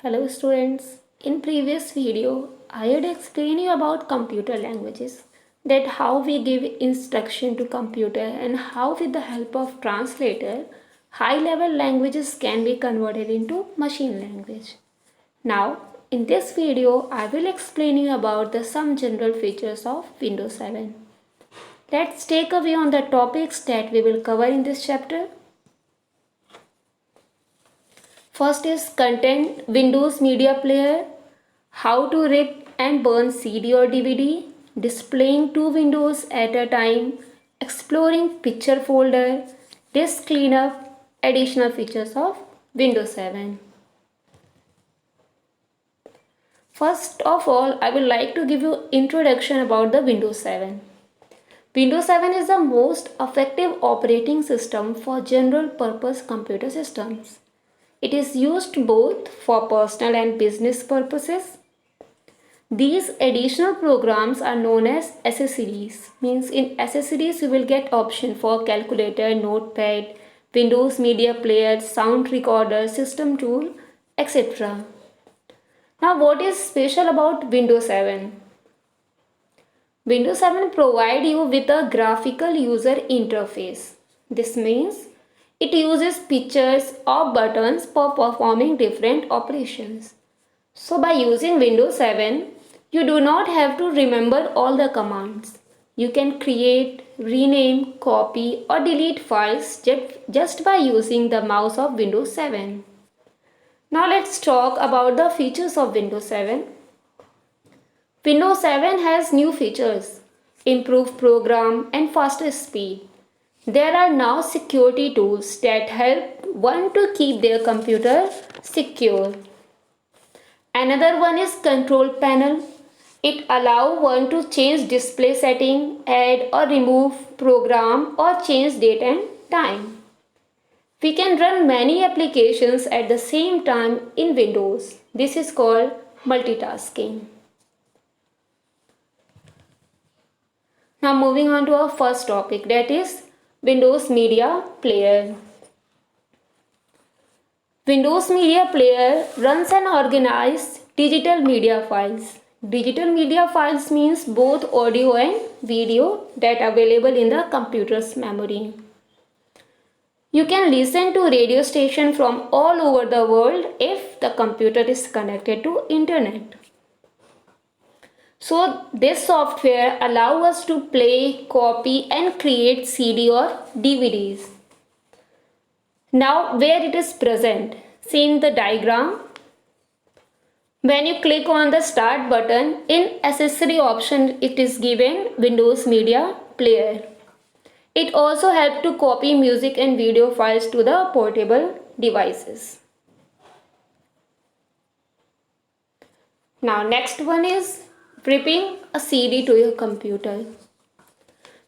Hello students, in previous video I had explained you about computer languages, that how we give instruction to computer and how with the help of translator high level languages can be converted into machine language. Now in this video I will explain you about the some general features of Windows 7. Let's take a view on the topics that we will cover in this chapter. First is content Windows Media Player, how to rip and burn CD or DVD, displaying two windows at a time, exploring picture folder, disk cleanup, additional features of Windows 7. First of all, I would like to give you introduction about the Windows 7. Windows 7 is the most effective operating system for general purpose computer systems. It is used both for personal and business purposes. These additional programs are known as accessories. Means in accessories you will get option for calculator, notepad, Windows Media Player, sound recorder, system tool, etc. Now what is special about Windows 7? Windows 7 provide you with a graphical user interface. This means it uses pictures or buttons for performing different operations. So by using Windows 7, you do not have to remember all the commands. You can create, rename, copy or delete files just by using the mouse of Windows 7. Now let's talk about the features of Windows 7. Windows 7 has new features, improved program and faster speed. There are now security tools that help one to keep their computer secure. Another one is control panel. It allows one to change display setting, add or remove program or change date and time. We can run many applications at the same time in Windows. This is called multitasking. Now moving on to our first topic, that is Windows Media Player. Windows Media Player runs and organizes digital media files. Digital media files means both audio and video that are available in the computer's memory. You can listen to radio station from all over the world if the computer is connected to internet. So this software allows us to play, copy and create CD or DVDs. Now where it is present, see in the diagram. When you click on the start button, in accessory option it is given Windows Media Player. It also helps to copy music and video files to the portable devices. Now next one is ripping a CD to your computer.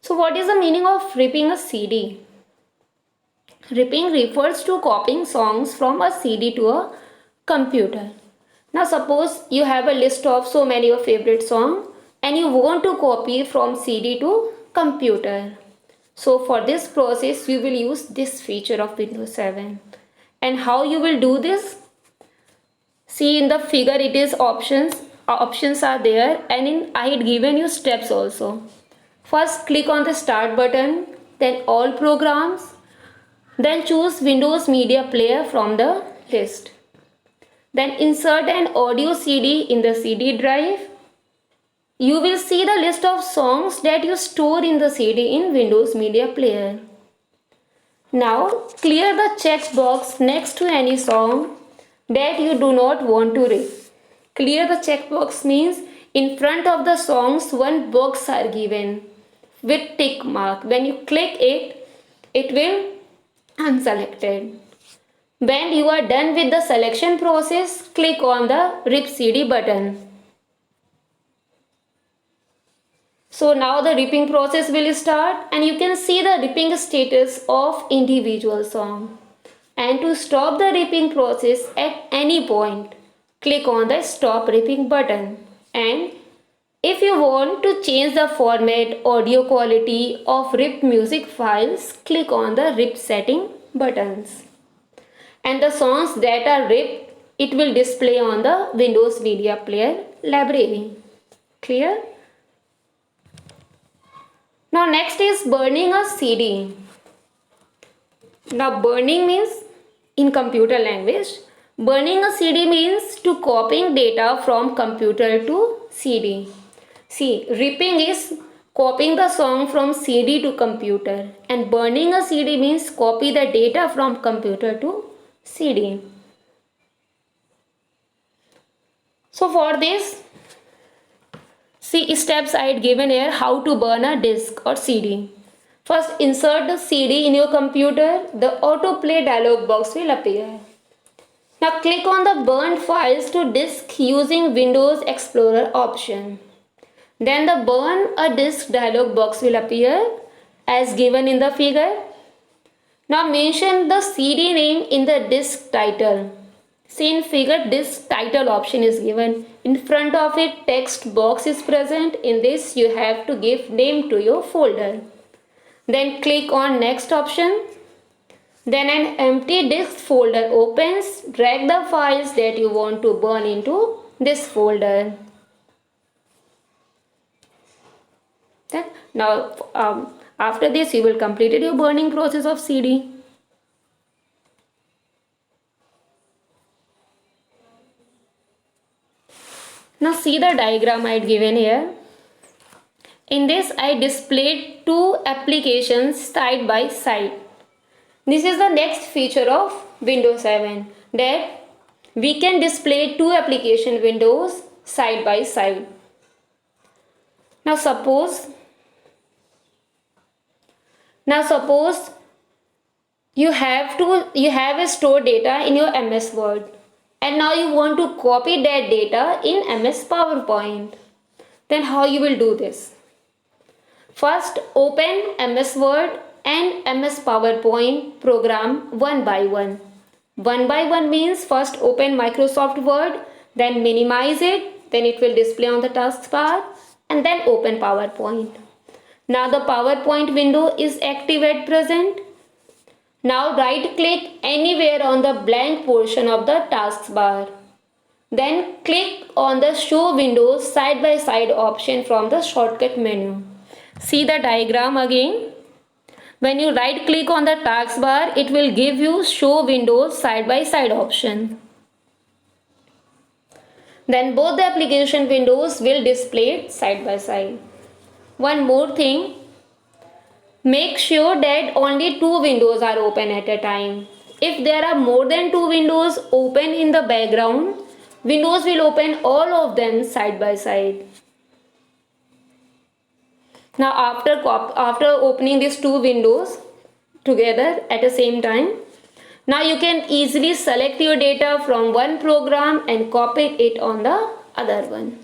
So what is the meaning of ripping a CD? Ripping refers to copying songs from a CD to a computer. Now suppose you have a list of so many of favorite songs and you want to copy from CD to computer. So for this process you will use this feature of Windows 7. And how you will do this? See in the figure it is options are there, and I had given you steps also. First click on the start button, then all programs, then choose Windows Media Player from the list. Then insert an audio CD in the CD drive. You will see the list of songs that you store in the CD in Windows Media Player. Now clear the checkbox next to any song that you do not want to rip. Clear the checkbox means in front of the songs one box are given with tick mark. When you click it, it will unselected. When you are done with the selection process, click on the rip CD button. So now the ripping process will start and you can see the ripping status of individual song. And to stop the ripping process at any point, click on the stop ripping button. And if you want to change the format, audio quality of ripped music files, click on the rip setting buttons. And the songs that are ripped it will display on the Windows Media Player library. Clear? Now next is burning a CD. Now burning means, in computer language, burning a CD means to copying data from computer to CD. See, ripping is copying the song from CD to computer, and burning a CD means copy the data from computer to CD. So for this, see steps I had given here how to burn a disk or CD. First, insert the CD in your computer. The autoplay dialog box will appear. Now click on the burn files to disk using Windows Explorer option. Then the burn a disk dialog box will appear as given in the figure. Now mention the CD name in the disk title. See, in figure, disk title option is given. In front of it, text box is present. In this, you have to give name to your folder. Then click on next option. Then an empty disk folder opens. Drag the files that you want to burn into this folder. Then, now after this, you will complete your burning process of CD. Now see the diagram I had given here. In this, I displayed two applications side by side. This is the next feature of Windows 7, that we can display two application windows side by side. Now suppose you have a stored data in your MS Word, and now you want to copy that data in MS PowerPoint. Then how you will do this? First, open MS Word and MS PowerPoint program one by one. One by one means first open Microsoft Word, then minimize it, then it will display on the taskbar, and then open PowerPoint. Now the PowerPoint window is active at present. Now right click anywhere on the blank portion of the taskbar. Then click on the show windows side by side option from the shortcut menu. See the diagram again. When you right click on the taskbar, it will give you show windows side by side option. Then both the application windows will display side by side. One more thing, make sure that only two windows are open at a time. If there are more than two windows open in the background, Windows will open all of them side by side. Now after opening these two windows together at the same time, now you can easily select your data from one program and copy it on the other one.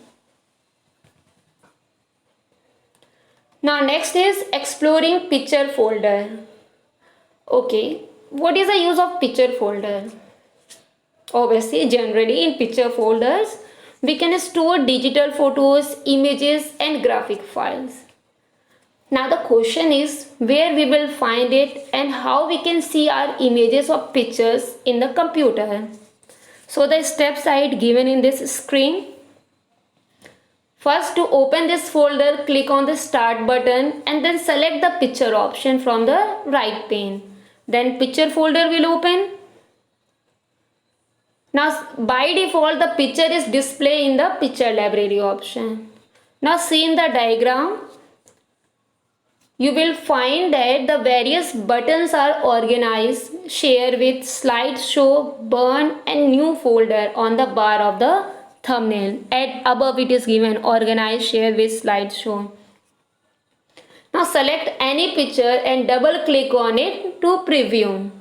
Now next is exploring picture folder. Okay, what is the use of picture folder? Obviously, generally in picture folders, we can store digital photos, images and graphic files. Now the question is where we will find it and how we can see our images or pictures in the computer. So the steps I had given in this screen. First, to open this folder, click on the start button and then select the picture option from the right pane. Then picture folder will open. Now by default the picture is displayed in the picture library option. Now see in the diagram, you will find that the various buttons are organized, share with, slideshow, burn and new folder on the bar of the thumbnail. At above it is given organize, share with, slideshow. Now select any picture and double click on it to preview.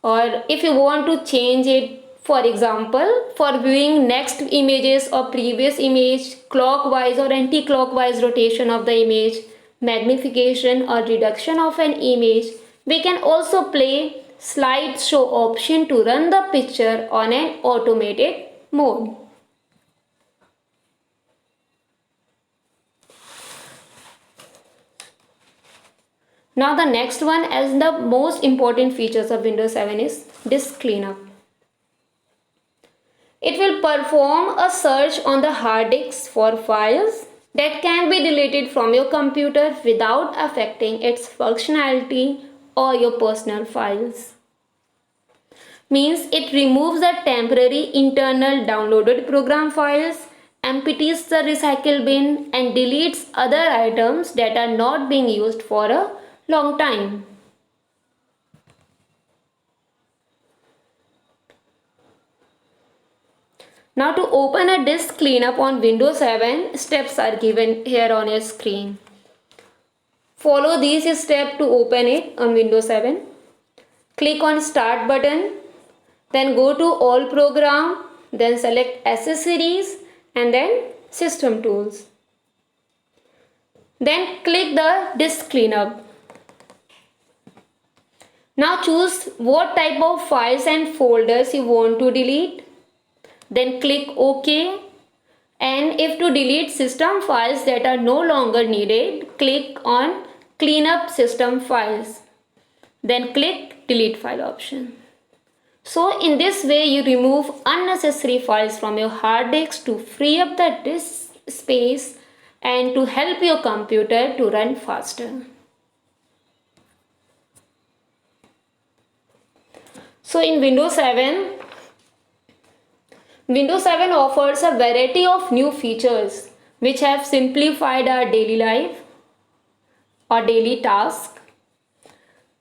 Or if you want to change it, for example, for viewing next images or previous image, clockwise or anti-clockwise rotation of the image, magnification or reduction of an image, we can also play slideshow option to run the picture on an automated mode. Now the next one, as the most important features of Windows 7 is disk cleanup. It will perform a search on the hard disks for files that can be deleted from your computer without affecting its functionality or your personal files. Means it removes the temporary internal downloaded program files, empties the recycle bin, and deletes other items that are not being used for a long time. Now to open a disk cleanup on Windows 7, steps are given here on your screen. Follow these steps to open it on Windows 7. Click on Start button, then go to All Program, then select Accessories and then System Tools. Then click the Disk Cleanup. Now choose what type of files and folders you want to delete. Then click OK, and if to delete system files that are no longer needed, click on Clean up System Files. Then click Delete File option. So in this way you remove unnecessary files from your hard disk to free up the disk space and to help your computer to run faster. So in Windows 7 offers a variety of new features which have simplified our daily life or daily task.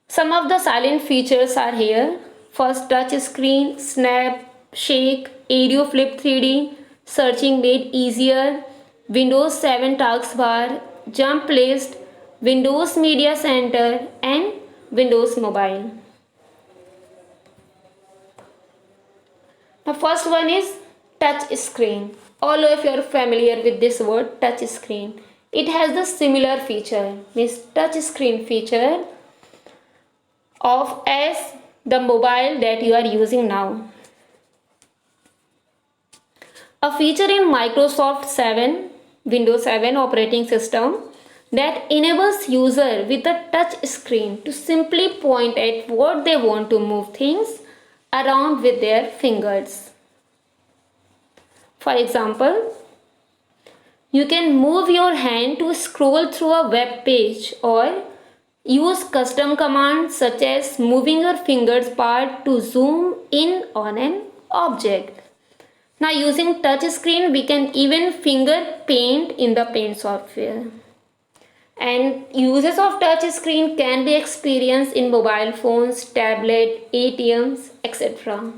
Some of the silent features are here. First, touch screen, snap, shake, Aereo Flip 3D, searching made easier, Windows 7 taskbar, jump list, Windows Media Center and Windows Mobile. The first one is touch screen. All of you are familiar with this word touch screen. It has the similar feature, means touch screen feature of as the mobile that you are using now. A feature in Microsoft 7, Windows 7 operating system that enables user with a touch screen to simply point at what they want to move things around with their fingers. For example, you can move your hand to scroll through a web page or use custom commands such as moving your fingers part to zoom in on an object. Now using touch screen we can even finger paint in the paint software. And uses of touch screen can be experienced in mobile phones, tablet, ATMs, etc.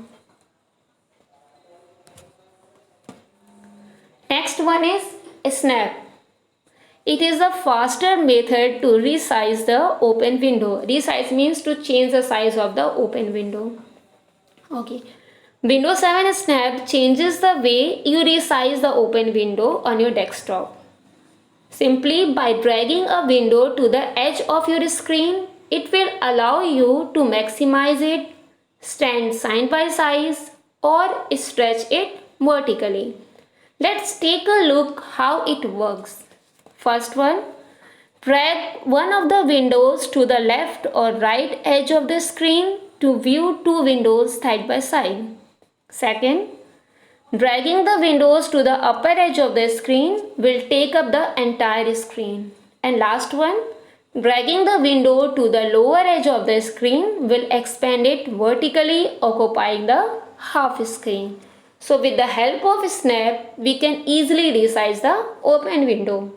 Next one is snap. It is a faster method to resize the open window. Resize means to change the size of the open window. Okay. Windows 7 Snap changes the way you resize the open window on your desktop. Simply by dragging a window to the edge of your screen, it will allow you to maximize it, stand side by side, or stretch it vertically. Let's take a look how it works. First one, drag one of the windows to the left or right edge of the screen to view two windows side by side. Second, dragging the windows to the upper edge of the screen will take up the entire screen. And last one, dragging the window to the lower edge of the screen will expand it vertically, occupying the half screen. So with the help of Snap, we can easily resize the open window.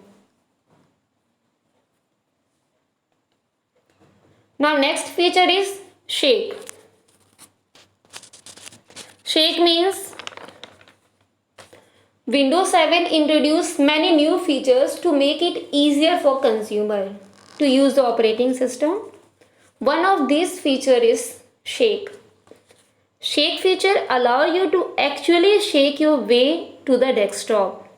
Now next feature is shake. Shake means Windows 7 introduced many new features to make it easier for consumer to use the operating system. One of these features is shake. Shake feature allow you to actually shake your way to the desktop.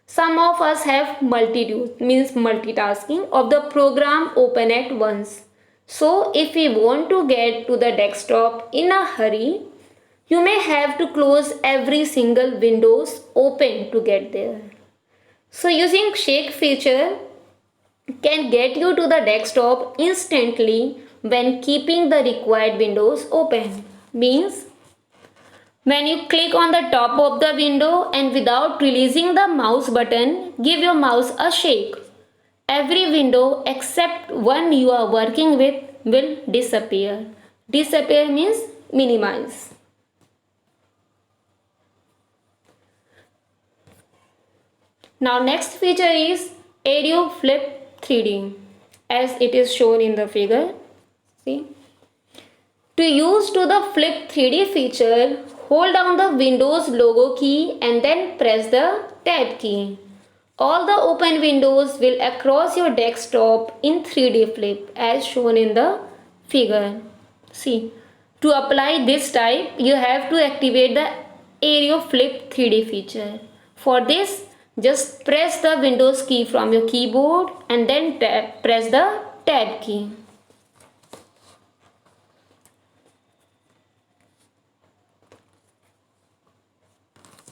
Some of us have multitasking of the program open at once. So if we want to get to the desktop in a hurry, you may have to close every single windows open to get there. So using shake feature can get you to the desktop instantly when keeping the required windows open. Means when you click on the top of the window and without releasing the mouse button, give your mouse a shake. Every window except one you are working with will disappear. Disappear means minimize. Now next feature is Aero Flip 3D as it is shown in the figure. See? To use to the Flip 3D feature, hold down the Windows logo key and then press the Tab key. All the open windows will across your desktop in 3D flip as shown in the figure. See, to apply this type, you have to activate the Aero Flip 3D feature. For this, just press the Windows key from your keyboard and then press the Tab key.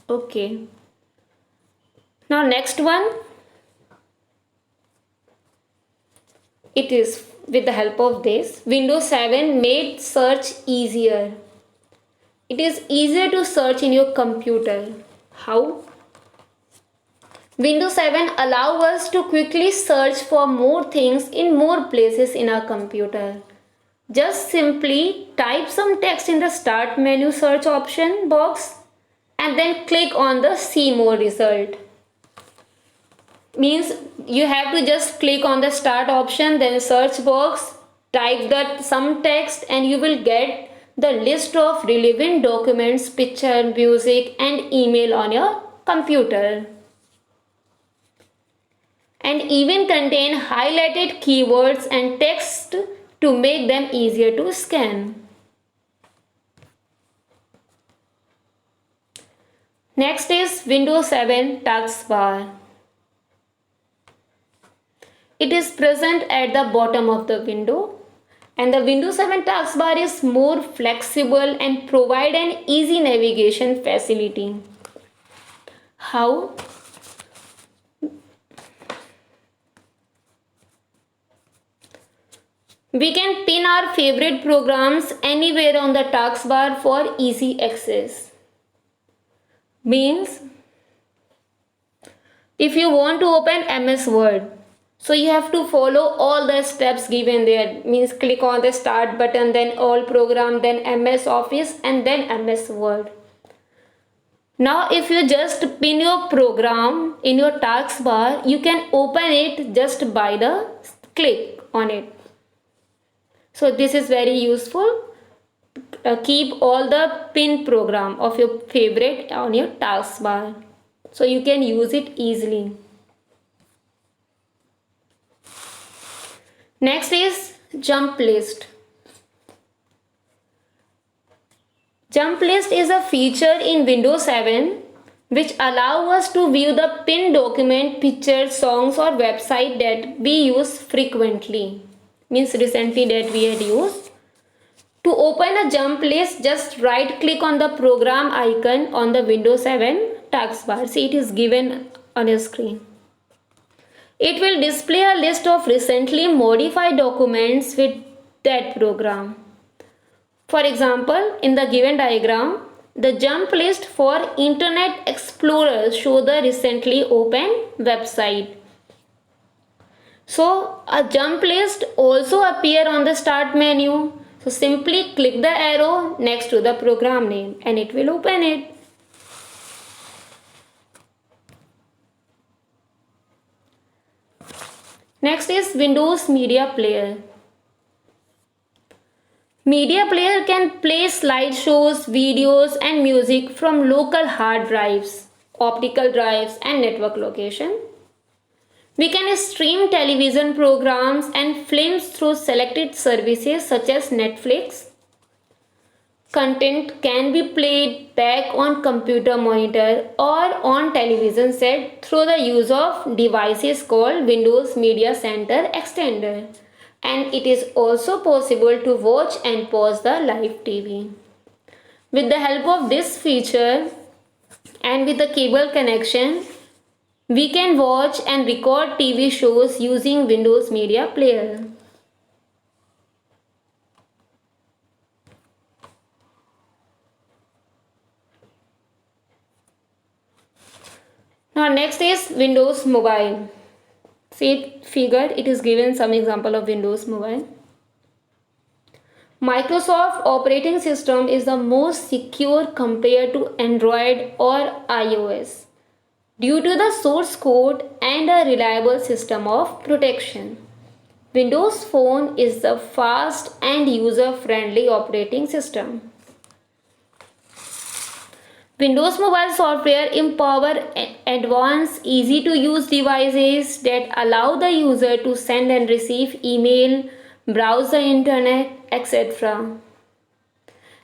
Okay. Now next one. It is with the help of this, Windows 7 made search easier. It is easier to search in your computer. How? Windows 7 allows us to quickly search for more things in more places in our computer. Just simply type some text in the start menu search option box and then click on the see more result. Means you have to just click on the start option, then search box, type that some text and you will get the list of relevant documents, picture, music and email on your computer. And even contain highlighted keywords and text to make them easier to scan. Next is Windows 7 taskbar. It is present at the bottom of the window and the Windows 7 taskbar is more flexible and provide an easy navigation facility. How? We can pin our favorite programs anywhere on the taskbar for easy access. Means if you want to open MS Word, so you have to follow all the steps given there. Means click on the start button, then all program, then MS Office and then MS Word. Now if you just pin your program in your taskbar, you can open it just by the click on it. So this is very useful. Keep all the pin program of your favorite on your taskbar so you can use it easily. Next is jump list. Jump list is a feature in Windows 7 which allow us to view the pinned document, pictures, songs or website that we use frequently. Means recently that we had used. To open a jump list, just right click on the program icon on the Windows 7 taskbar. See, it is given on your screen. It will display a list of recently modified documents with that program. For example, in the given diagram, the jump list for Internet Explorer show the recently opened website. So a jump list also appear on the start menu. So simply click the arrow next to the program name and it will open it. Next is Windows Media Player. Media Player can play slideshows, videos and music from local hard drives, optical drives and network location. We can stream television programs and films through selected services such as Netflix. Content can be played back on computer monitor or on television set through the use of devices called Windows Media Center Extender. And it is also possible to watch and pause the live TV. With the help of this feature and with the cable connection, we can watch and record TV shows using Windows Media Player. Now next is Windows Mobile. See figure, it is given some example of Windows Mobile. Microsoft operating system is the most secure compared to Android or iOS due to the source code and a reliable system of protection. Windows Phone is the fast and user-friendly operating system. Windows Mobile software empower advanced, easy-to-use devices that allow the user to send and receive email, browse the internet, etc.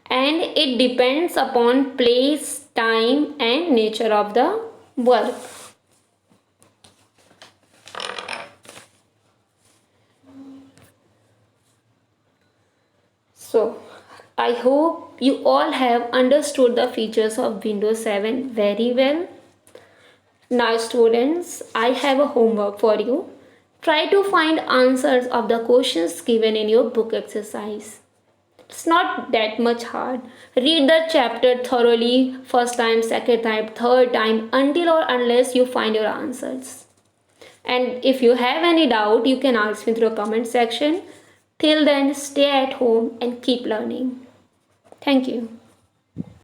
And it depends upon place, time, and nature of the work. So, I hope you all have understood the features of Windows 7 very well. Now students, I have a homework for you. Try to find answers of the questions given in your book exercise. It's not that much hard. Read the chapter thoroughly first time, second time, third time until or unless you find your answers. And if you have any doubt, you can ask me through the comment section. Till then, stay at home and keep learning. Thank you.